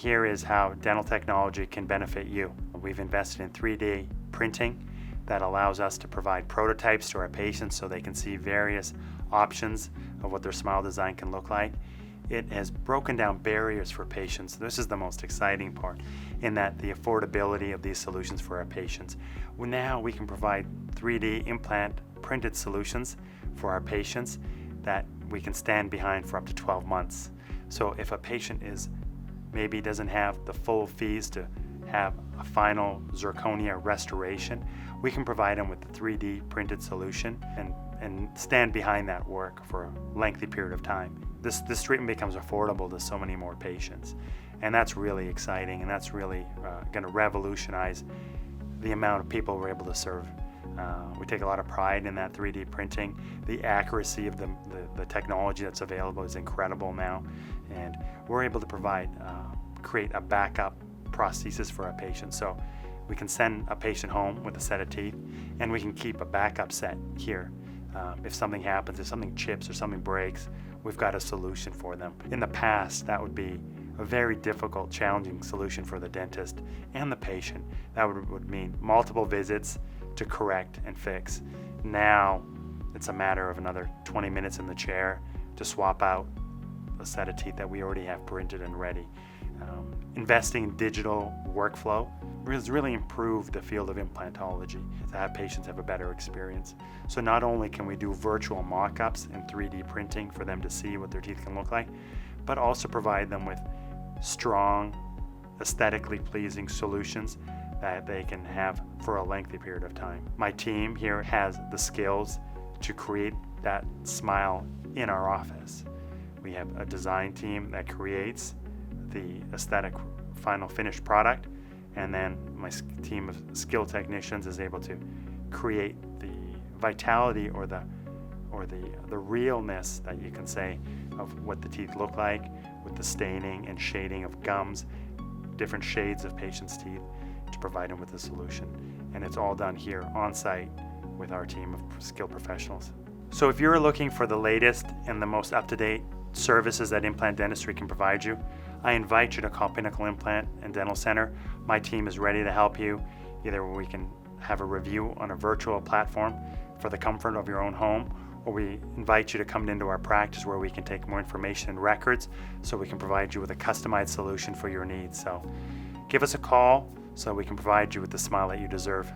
Here is how dental technology can benefit you. We've invested in 3D printing that allows us to provide prototypes to our patients so they can see various options of what their smile design can look like. It has broken down barriers for patients. This is the most exciting part, in that the affordability of these solutions for our patients. Well, now we can provide 3D implant printed solutions for our patients that we can stand behind for up to 12 months. So if a patient maybe doesn't have the full fees to have a final zirconia restoration, we can provide them with the 3D printed solution and stand behind that work for a lengthy period of time. This treatment becomes affordable to so many more patients, and that's really exciting, and that's really going to revolutionize the amount of people we're able to serve. We take a lot of pride in that 3D printing. The accuracy of the technology that's available is incredible now, and we're able to create a backup prosthesis for our patients. So we can send a patient home with a set of teeth, and we can keep a backup set here. If something happens, if something chips or something breaks, we've got a solution for them. In the past, that would be a very difficult, challenging solution for the dentist and the patient. That would mean multiple visits to correct and fix. Now, it's a matter of another 20 minutes in the chair to swap out a set of teeth that we already have printed and ready. Investing in digital workflow has really improved the field of implantology to have patients have a better experience. So not only can we do virtual mock-ups and 3D printing for them to see what their teeth can look like, but also provide them with strong, aesthetically pleasing solutions that they can have for a lengthy period of time. My team here has the skills to create that smile in our office. We have a design team that creates the aesthetic final finished product, and then my team of skilled technicians is able to create the vitality or the realness that you can say of what the teeth look like, with the staining and shading of gums, different shades of patients' teeth, to provide them with a solution. And it's all done here on site with our team of skilled professionals. So if you're looking for the latest and the most up-to-date services that implant dentistry can provide you, I invite you to call Pinnacle Implant and Dental Center. My team is ready to help you. Either we can have a review on a virtual platform for the comfort of your own home, or we invite you to come into our practice where we can take more information and records so we can provide you with a customized solution for your needs. So give us a call so we can provide you with the smile that you deserve.